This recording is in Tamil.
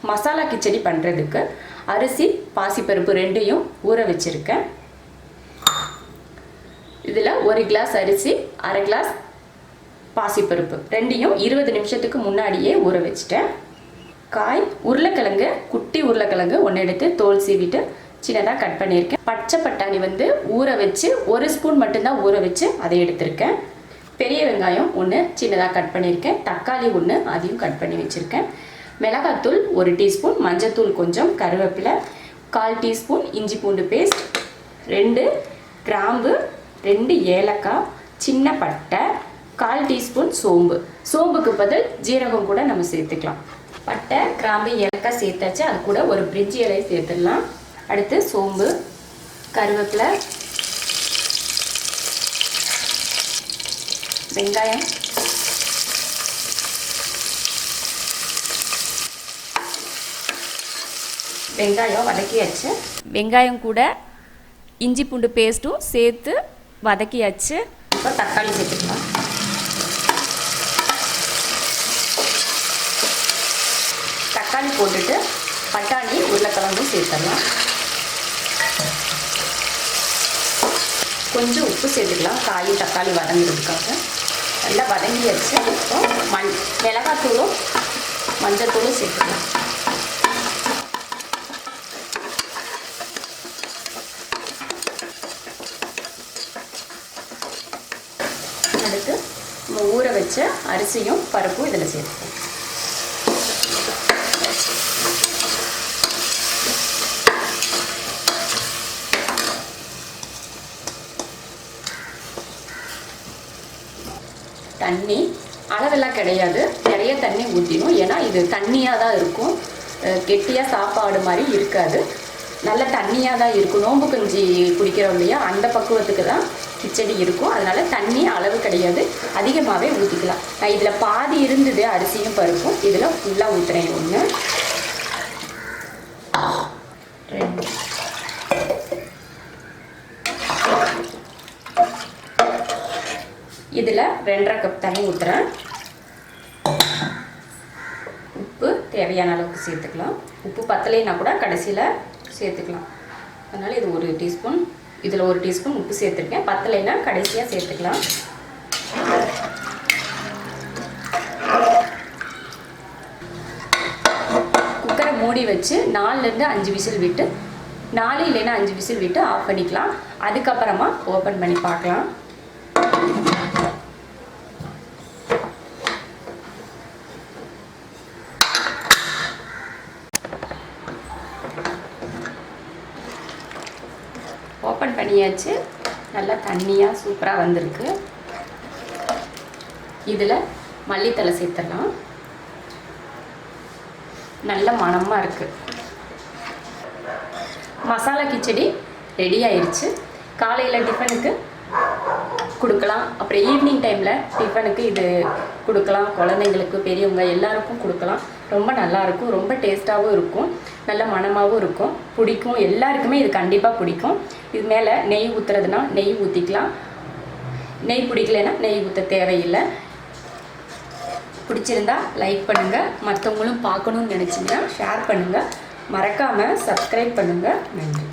மசாலா கிச்சடி பண்ணுறதுக்கு அரிசி பாசிப்பருப்பு ரெண்டையும் ஊற வச்சுருக்கேன். இதில் 1 கிளாஸ் அரிசி, 1/2 கிளாஸ் பாசிப்பருப்பு ரெண்டையும் 20 நிமிஷத்துக்கு முன்னாடியே ஊற வச்சுட்டேன். காய் உருளைக்கிழங்கு, குட்டி உருளைக்கிழங்கு ஒன்று எடுத்து தோல் சீவிட்டு சின்னதாக கட் பண்ணியிருக்கேன். பச்சை பட்டாணி வந்து ஊற வச்சு 1 ஸ்பூன் மட்டும்தான் ஊற வச்சு அதை எடுத்திருக்கேன். பெரிய வெங்காயம் 1 சின்னதாக கட் பண்ணியிருக்கேன். தக்காளி 1 அதையும் கட் பண்ணி வச்சுருக்கேன். மிளகாத்தூள் 1 டீஸ்பூன், மஞ்சத்தூள் கொஞ்சம், கருவேப்பிலை 1/4 டீஸ்பூன், இஞ்சி பூண்டு பேஸ்ட் 2 கிராம்பு, 2 ஏலக்காய், சின்ன பட்டை, 1/4 டீஸ்பூன் சோம்பு. சோம்புக்கு பதில் ஜீரகம் கூட நம்ம சேர்த்துக்கலாம். பட்டை, கிராம்பு, ஏலக்காய் சேர்த்தாச்சு. அது கூட ஒரு பிரிஞ்சி இலை சேர்த்துடலாம். அடுத்து சோம்பு, கருவேப்பிலை, வெங்காயம், வெங்காயம் வதக்கியாச்சு. வெங்காயம் கூட இஞ்சி பூண்டு பேஸ்ட்டும் சேர்த்து வதக்கியாச்சு. இப்போ தக்காளி சேர்த்துக்கலாம். தக்காளி போட்டுட்டு பட்டாணி உருளைக்கிழங்கும் சேர்த்துடலாம். கொஞ்சம் உப்பு சேர்த்துக்கலாம், காய் தக்காளி வதங்கிறதுக்காக. நல்லா வதங்கியாச்சு. இப்போ மிளகாத்தூளும் மஞ்சத்தூளும் சேர்த்துக்கலாம். அடுத்து நம்ம ஊற வச்ச அரிசியும் பருப்பும் இதில் சேர்த்துக்கலாம். தண்ணி அளவெல்லாம் கிடையாது, நிறைய தண்ணி ஊற்றிடும். ஏன்னா இது தண்ணியாக தான் இருக்கும், கெட்டியாக சாப்பாடு மாதிரி இருக்காது. நல்ல தண்ணியாக தான் இருக்கும். நோம்பு கஞ்சி குடிக்கிறோம் இல்லையா, அந்த பக்குவத்துக்கு தான் கிச்சடி இருக்கும். அதனால் தண்ணி அளவு கிடையாது, அதிகமாகவே ஊற்றிக்கலாம். நான் இதில் பாதி இருந்தது அரிசியும் பருப்பும், இதில் ஃபுல்லாக ஊற்றுறேன். 1 2 இதில் 2.5 கப் தண்ணி ஊற்றுறேன். உப்பு தேவையான அளவுக்கு சேர்த்துக்கலாம். உப்பு பத்தலைன்னா கூட கடைசியில் சேர்த்துக்கலாம். அதனால் இது 1 டீஸ்பூன், இதில் 1 டீஸ்பூன் உப்பு சேர்த்துருக்கேன். பத்தலைன்னா கடைசியாக சேர்த்துக்கலாம். குக்கரை மூடி வச்சு 4லேருந்து 5 விசில் விட்டு, 4 இல்லைன்னா 5 விசில் விட்டு ஆஃப் பண்ணிக்கலாம். அதுக்கப்புறமா ஓப்பன் பண்ணி பார்க்கலாம். ஓப்பன் பண்ணியாச்சு. நல்லா தண்ணியாக சூப்பராக வந்திருக்கு. இதில் மல்லித்தலை சேர்த்துடலாம். நல்ல மணமாக இருக்குது. மசாலா கிச்சடி ரெடி ஆயிடுச்சு. காலையில் டிஃபனுக்கு கொடுக்கலாம், அப்புறம் ஈவினிங் டைமில் டிஃபனுக்கு இது கொடுக்கலாம். குழந்தைங்களுக்கு, பெரியவங்க எல்லாருக்கும் கொடுக்கலாம். ரொம்ப நல்லாயிருக்கும், ரொம்ப டேஸ்ட்டாகவும் இருக்கும், நல்ல மணமாகவும் இருக்கும், பிடிக்கும். எல்லாருக்குமே இது கண்டிப்பாக பிடிக்கும். இது மேலே நெய் ஊற்றுறதுனா நெய் ஊற்றிக்கலாம். நெய் பிடிக்கலைன்னா நெய் ஊற்ற தேவையில்லை. பிடிச்சிருந்தா லைக் பண்ணுங்கள். மற்றவங்களும் பார்க்கணுன்னு நினச்சிங்கன்னா ஷேர் பண்ணுங்கள். மறக்காமல் சப்ஸ்கிரைப் பண்ணுங்கள். நன்றி.